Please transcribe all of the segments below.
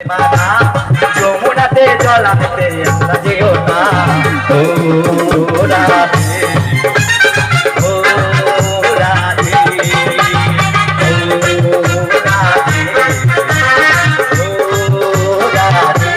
মানা যমুনাতে জল আনতে একলা যেও না ও রাধে ও রাধে ও রাধে ও রাধে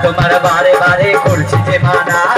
তোমার বারে বারে করছি যে মানা